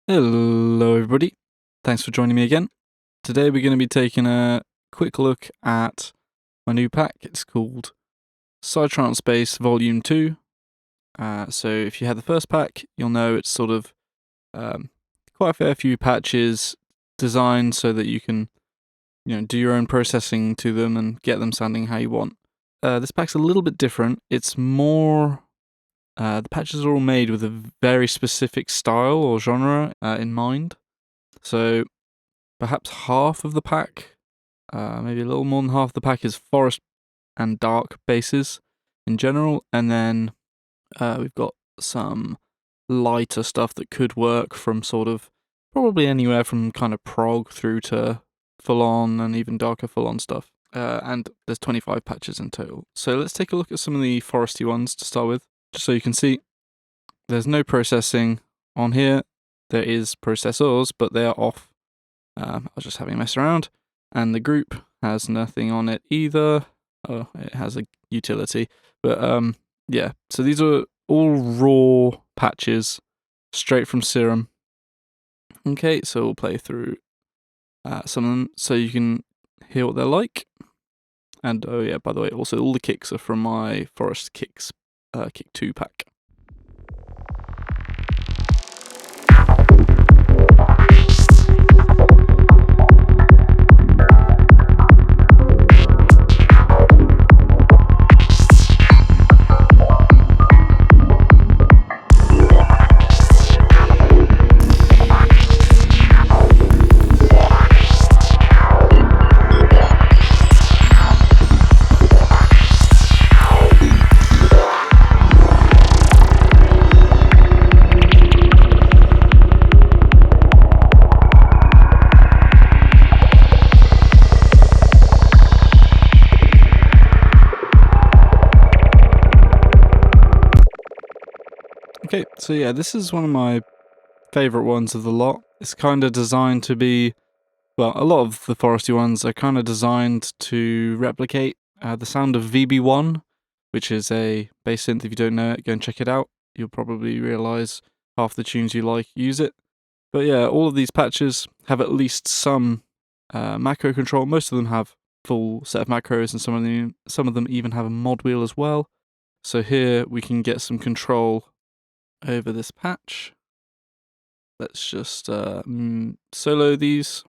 Hello everybody, thanks for joining me again. Today we're going to be taking a quick look at my new pack. It's called Psytrance Bass Vol.2. So if you had the first pack, you'll know it's sort of quite a fair few patches designed so that you can do your own processing to them and get them sounding how you want. This pack's a little bit different. It's more... the patches are all made with a very specific style or genre in mind. So perhaps half of the pack, maybe a little more than half the pack, is forest and dark basses in general. And then we've got some lighter stuff that could work from sort of probably anywhere from kind of prog through to full-on and even darker full-on stuff. And there's 25 patches in total. So let's take a look at some of the foresty ones to start with. Just so you can see, there's no processing on here. There is processors, but they are off. I was just having a mess around. And the group has nothing on it either. Oh, it has a utility. But yeah, so these are all raw patches, straight from Serum. Okay, so we'll play through some of them so you can hear what they're like. And oh yeah, by the way, also all the kicks are from my Forest Kicks Kick 2 pack. Okay, so yeah, this is one of my favourite ones of the lot. It's kind of designed to be, well, a lot of the foresty ones are kind of designed to replicate the sound of VB1, which is a bass synth. If you don't know it, go and check it out. You'll probably realise half the tunes you like use it. But yeah, all of these patches have at least some macro control. Most of them have full set of macros, and some of them even have a mod wheel as well. So here we can get some control over this patch. Let's just solo these.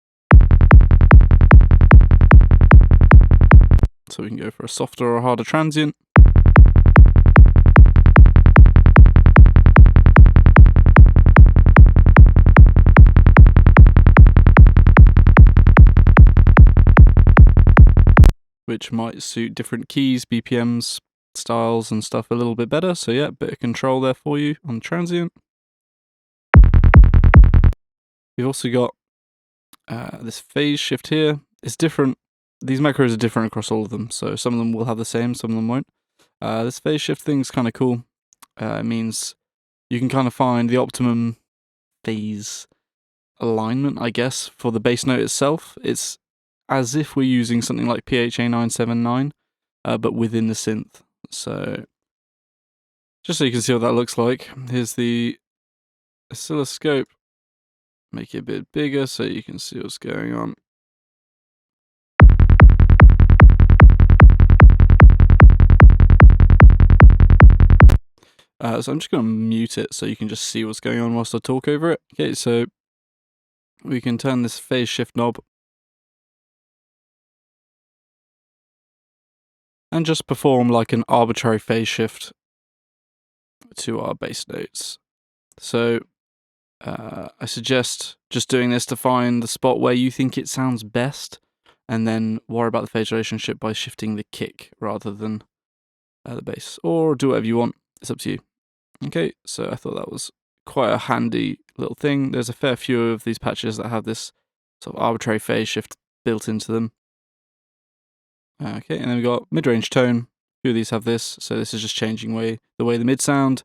So we can go for a softer or harder transient. Which might suit different keys, BPMs, styles and stuff a little bit better. So yeah, bit of control there for you on the transient. We've also got this phase shift here. It's different. These macros are different across all of them, so some of them will have the same, some of them won't. This phase shift thing's kind of cool. It means you can kind of find the optimum phase alignment, I guess, for the bass note itself. It's as if we're using something like PHA 979, but within the synth. So, just so you can see what that looks like, here's the oscilloscope. Make it a bit bigger so you can see what's going on. So I'm just going to mute it so you can just see what's going on whilst I talk over it. Okay, so we can turn this phase shift knob and just perform like an arbitrary phase shift to our bass notes. So I suggest just doing this to find the spot where you think it sounds best, and then worry about the phase relationship by shifting the kick rather than the bass. Or do whatever you want, it's up to you. Okay, so I thought that was quite a handy little thing. There's a fair few of these patches that have this sort of arbitrary phase shift built into them. Okay, and then we've got mid-range tone. A few of these have this, so this is just changing the way the mids sound,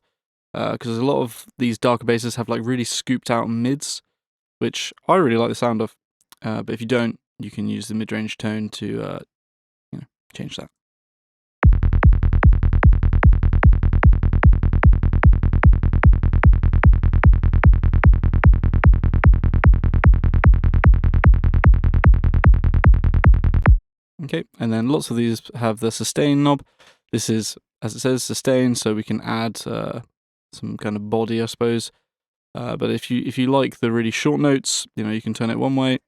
because a lot of these darker basses have like really scooped out mids, which I really like the sound of. But if you don't, you can use the mid-range tone to change that. Okay, and then lots of these have the sustain knob. This is, as it says, sustain, so we can add some kind of body, I suppose. But if you like the really short notes, you can turn it one way.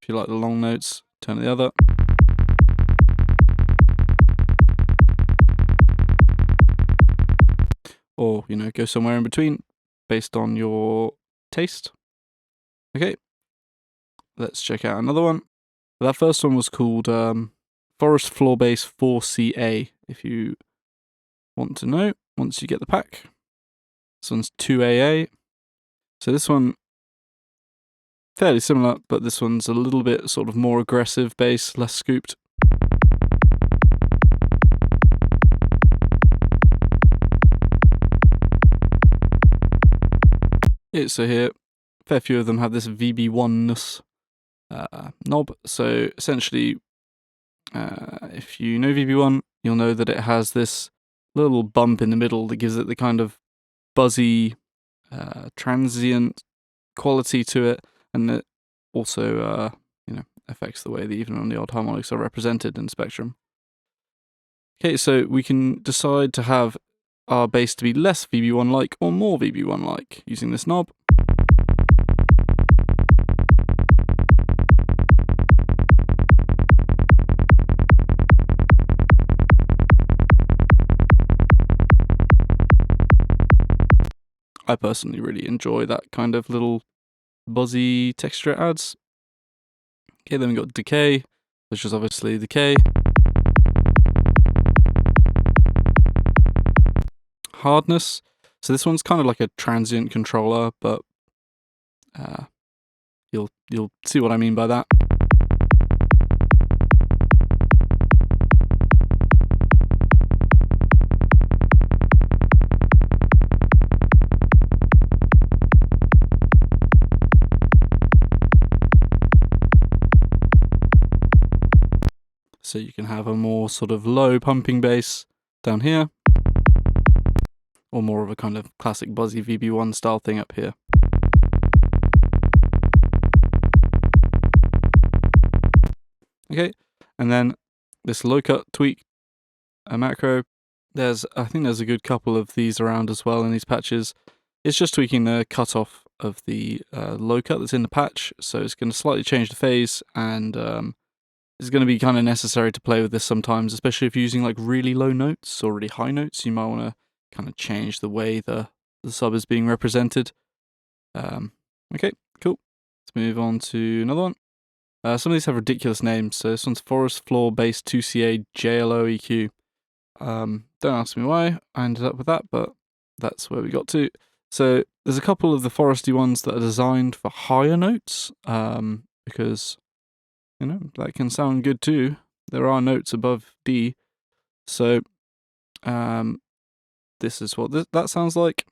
If you like the long notes, turn it the other. Or, go somewhere in between based on your taste. Okay, let's check out another one. That first one was called Forest Floor Bass 4CA, if you want to know, once you get the pack. This one's 2AA. So this one, fairly similar, but this one's a little bit sort of more aggressive bass, less scooped. So here, a fair few of them have this VB1-ness knob. So essentially, if you know VB1, you'll know that it has this little bump in the middle that gives it the kind of buzzy, transient quality to it, and it also, affects the way that even on the odd harmonics are represented in the spectrum. Okay, so we can decide to have our bass to be less VB1-like or more VB1-like using this knob. I personally really enjoy that kind of little buzzy texture it adds. Okay, then we got decay, which is obviously decay. Hardness. So this one's kind of like a transient controller, but you'll see what I mean by that. So you can have a more sort of low pumping bass down here, or more of a kind of classic buzzy VB1 style thing up here. Okay, and then this low cut tweak macro, I think there's a good couple of these around as well in these patches. It's just tweaking the cutoff of the low cut that's in the patch, so it's going to slightly change the phase, and it's going to be kind of necessary to play with this sometimes, especially if you're using like really low notes or really high notes. You might want to kind of change the way the sub is being represented. Okay, cool. Let's move on to another one. Some of these have ridiculous names. So this one's Forest Floor Bass 2CA JLO EQ. Don't ask me why I ended up with that, but that's where we got to. So there's a couple of the foresty ones that are designed for higher notes, because that can sound good too. There are notes above D. So this is what that sounds like.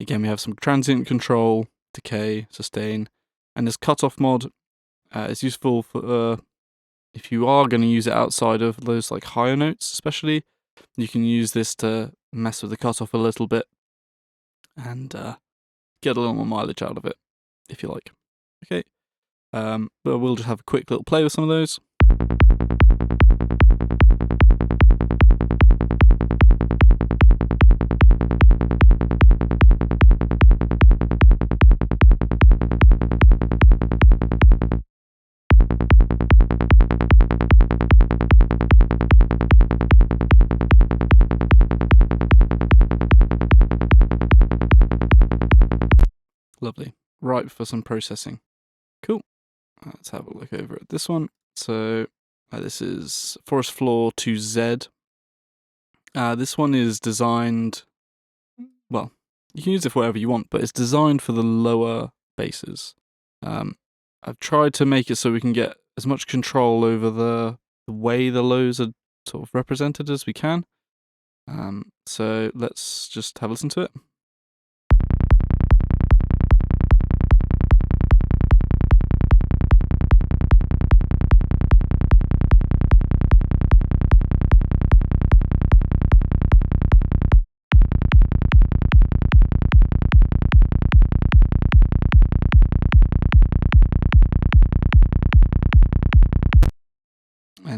Again, we have some transient control, decay, sustain, and this cutoff mod is useful for if you are going to use it outside of those like higher notes, especially. You can use this to mess with the cutoff a little bit and get a little more mileage out of it, if you like. Okay, but we'll just have a quick little play with some of those. Lovely. Ripe for some processing. Cool. Let's have a look over at this one. So this is Forest Floor 2Z. This one is designed, well, you can use it for whatever you want, but it's designed for the lower basses. I've tried to make it so we can get as much control over the way the lows are sort of represented as we can. So let's just have a listen to it.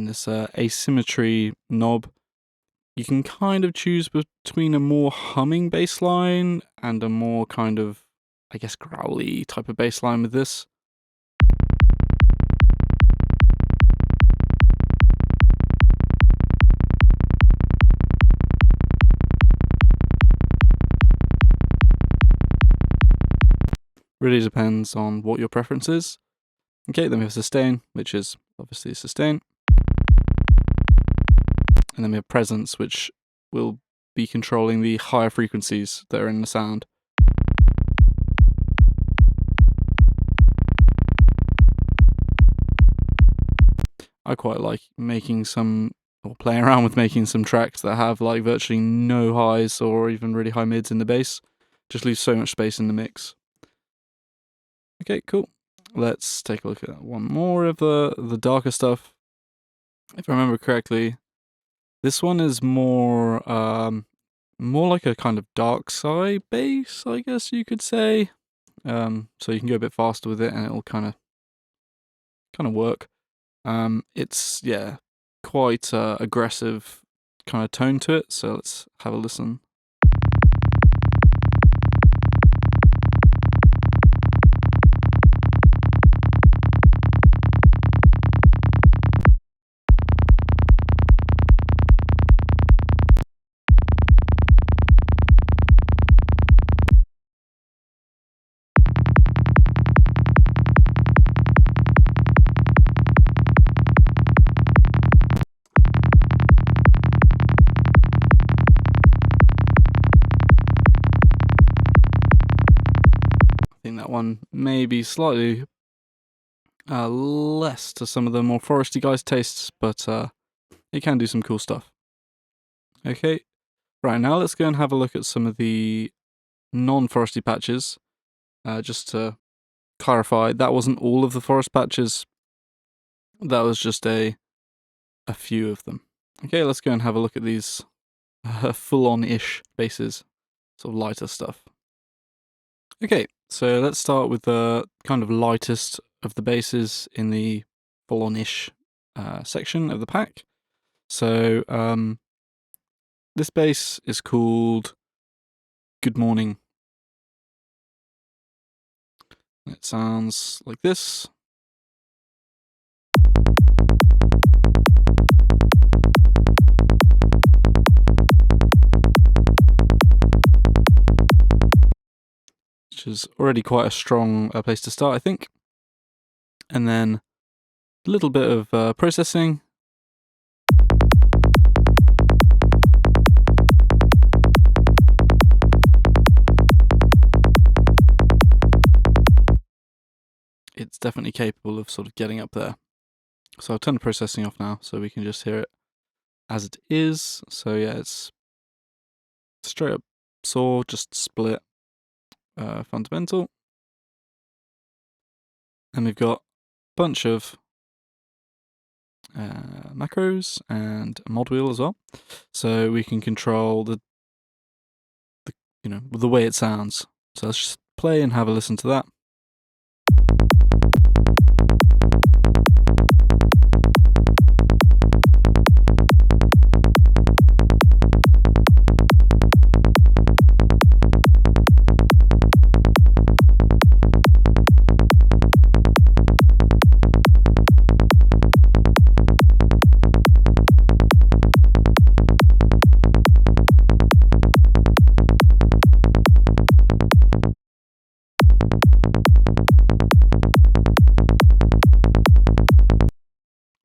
this asymmetry knob, you can kind of choose between a more humming bass line and a more kind of, I guess, growly type of bass line with this. Really depends on what your preference is. Okay, then we have sustain, which is obviously sustain. And then we have presence, which will be controlling the higher frequencies that are in the sound. I quite like making some, or playing around with making some tracks that have like virtually no highs or even really high mids in the bass. Just leaves so much space in the mix. Okay, cool. Let's take a look at one more of the darker stuff. If I remember correctly, this one is more like a kind of dark side bass, I guess you could say. So you can go a bit faster with it, and it'll kind of work. It's quite aggressive kind of tone to it. So let's have a listen. I think that one may be slightly less to some of the more foresty guys' tastes, but it can do some cool stuff. Okay, right, now let's go and have a look at some of the non-foresty patches. Just to clarify, that wasn't all of the forest patches. That was just a few of them. Okay, let's go and have a look at these full-on-ish basses, sort of lighter stuff. Okay, so let's start with the kind of lightest of the basses in the full-on-ish section of the pack. So this bass is called Good Morning. It sounds like this. Which is already quite a strong place to start, I think. And then a little bit of processing. It's definitely capable of sort of getting up there. So I'll turn the processing off now so we can just hear it as it is. So yeah, it's straight up saw, just split fundamental. And we've got a bunch of macros and a mod wheel as well. So we can control the way it sounds. So let's just play and have a listen to that.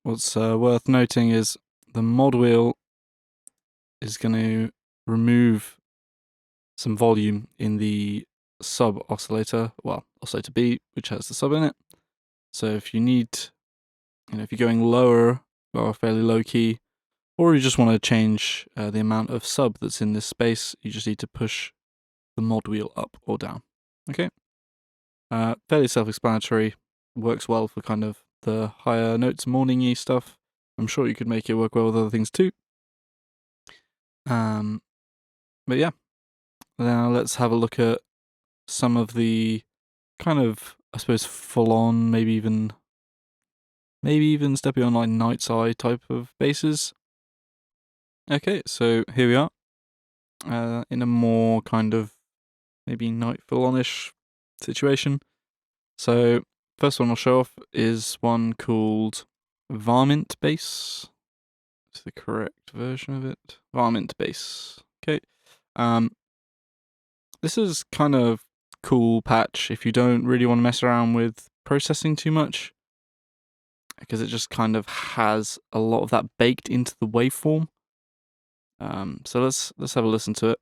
What's worth noting is the mod wheel is going to remove some volume in the sub oscillator, well, oscillator B, which has the sub in it. So if you need, if you're going lower or fairly low key, or you just want to change the amount of sub that's in this space, you just need to push the mod wheel up or down. Okay? Fairly self-explanatory, works well for kind of the higher notes, morning-y stuff. I'm sure you could make it work well with other things too. But yeah, now let's have a look at some of the kind of, I suppose, full-on, maybe even maybe even stepping on like Night's Eye type of basses. Okay, so here we are, in a more kind of maybe Night Fullon-ish situation. So first one I'll show off is one called Varmint Bass. It's the correct version of it. Varmint Bass. Okay. This is kind of cool patch if you don't really want to mess around with processing too much, because it just kind of has a lot of that baked into the waveform. So let's have a listen to it.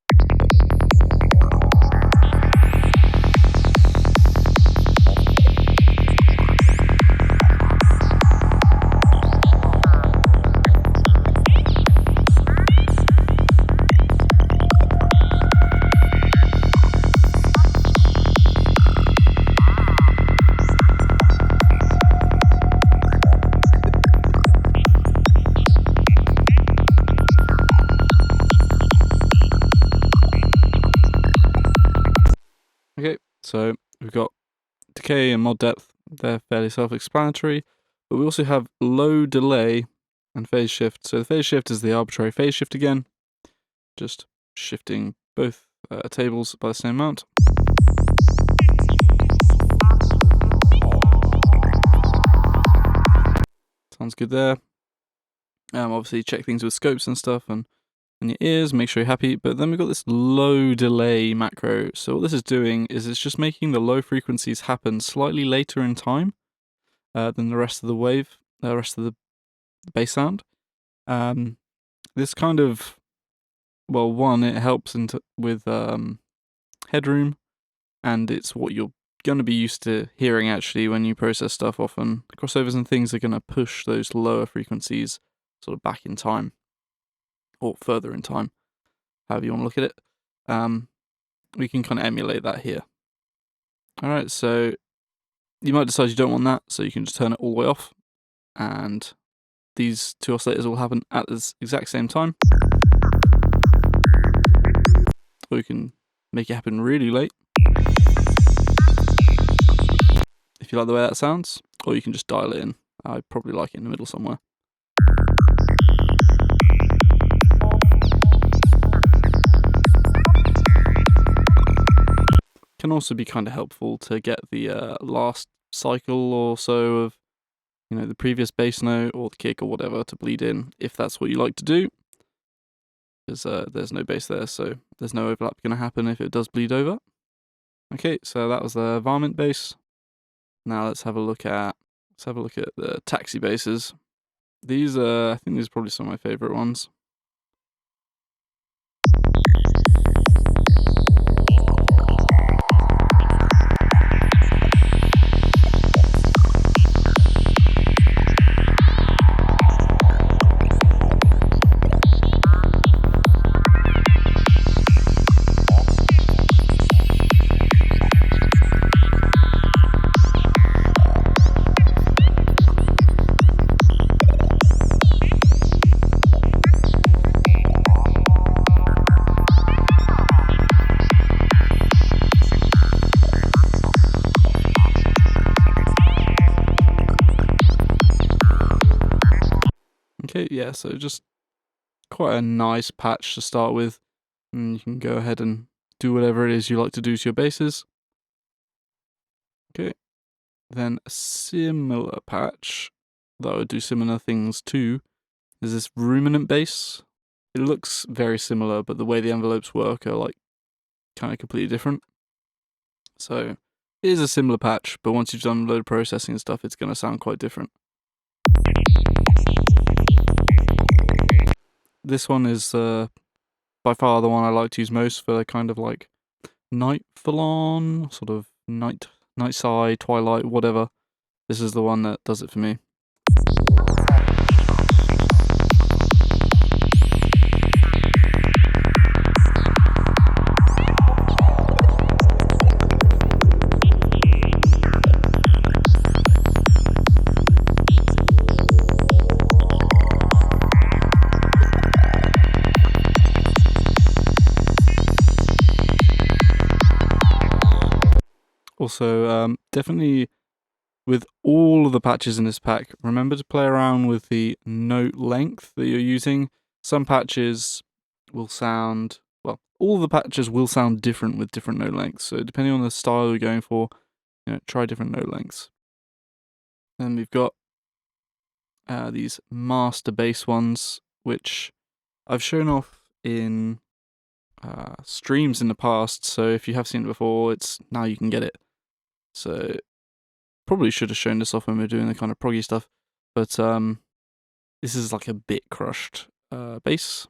Okay, so we've got decay and mod depth. They're fairly self-explanatory, but we also have low delay and phase shift. So the phase shift is the arbitrary phase shift again, just shifting both tables by the same amount. Sounds good there. Obviously check things with scopes and stuff and your ears, make sure you're happy. But then we've got this low delay macro. So what this is doing is it's just making the low frequencies happen slightly later in time than the rest of the wave, the rest of the bass sound. This kind of, well, one, it helps with headroom, and it's what you're going to be used to hearing actually when you process stuff. Often crossovers and things are going to push those lower frequencies sort of back in time, or further in time, however you want to look at it. We can kind of emulate that here. Alright, so you might decide you don't want that, so you can just turn it all the way off, and these two oscillators will happen at the exact same time. Or you can make it happen really late, if you like the way that sounds, or you can just dial it in. I probably like it in the middle somewhere. Can also be kind of helpful to get the last cycle or so of, you know, the previous bass note or the kick or whatever to bleed in, if that's what you like to do. Because there's no bass there, so there's no overlap going to happen if it does bleed over. Okay, so that was the Varmint bass. Now let's have a look at the taxi basses. These I think these are probably some of my favorite ones. Okay, yeah, so just quite a nice patch to start with, and you can go ahead and do whatever it is you like to do to your basses. Okay, then a similar patch that would do similar things to is this Ruminant bass. It looks very similar, but the way the envelopes work are like kind of completely different. So it is a similar patch, but once you've done a load of processing and stuff, it's going to sound quite different. This one is by far the one I like to use most for kind of like night full-on, sort of night side, twilight, whatever. This is the one that does it for me. Also, definitely with all of the patches in this pack, remember to play around with the note length that you're using. Some patches will sound, well, all the patches will sound different with different note lengths. So depending on the style you're going for, try different note lengths. Then we've got these master bass ones, which I've shown off in streams in the past. So if you have seen it before, it's now you can get it. So probably should have shown this off when we were doing the kind of proggy stuff, but this is like a bit crushed bass.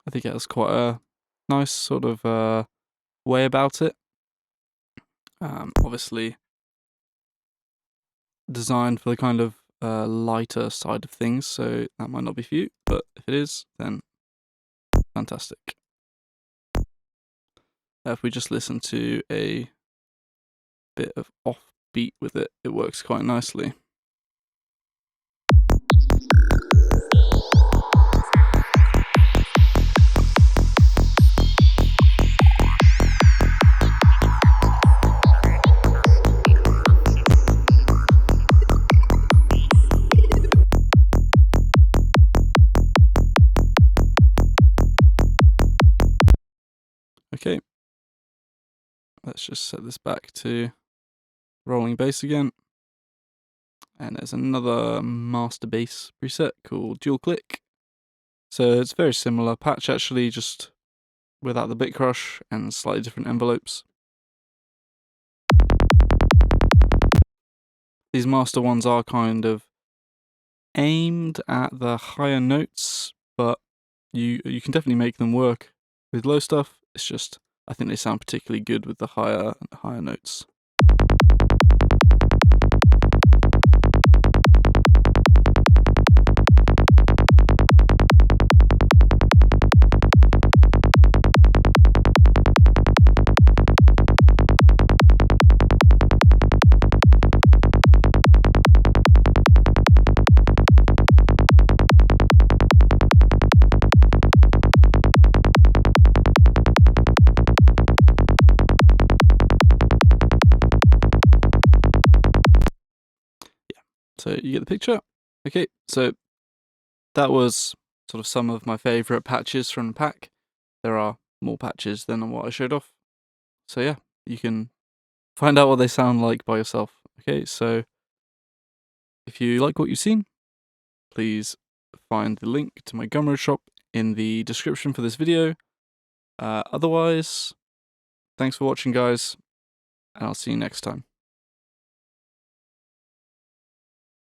I think it has quite a nice sort of way about it. Obviously designed for the kind of lighter side of things, so that might not be for you, but if it is, then fantastic. If we just listen to a bit of offbeat with it, it works quite nicely. Okay, let's just set this back to rolling bass again. And there's another master bass preset called Dual Click. So it's very similar patch actually, just without the bit crush and slightly different envelopes. These master ones are kind of aimed at the higher notes, but you can definitely make them work with low stuff. It's just I think they sound particularly good with the higher notes. So you get the picture? Okay, so that was sort of some of my favourite patches from the pack. There are more patches than what I showed off. So yeah, you can find out what they sound like by yourself. Okay, so if you like what you've seen, please find the link to my Gumroad shop in the description for this video. Otherwise, thanks for watching guys, and I'll see you next time.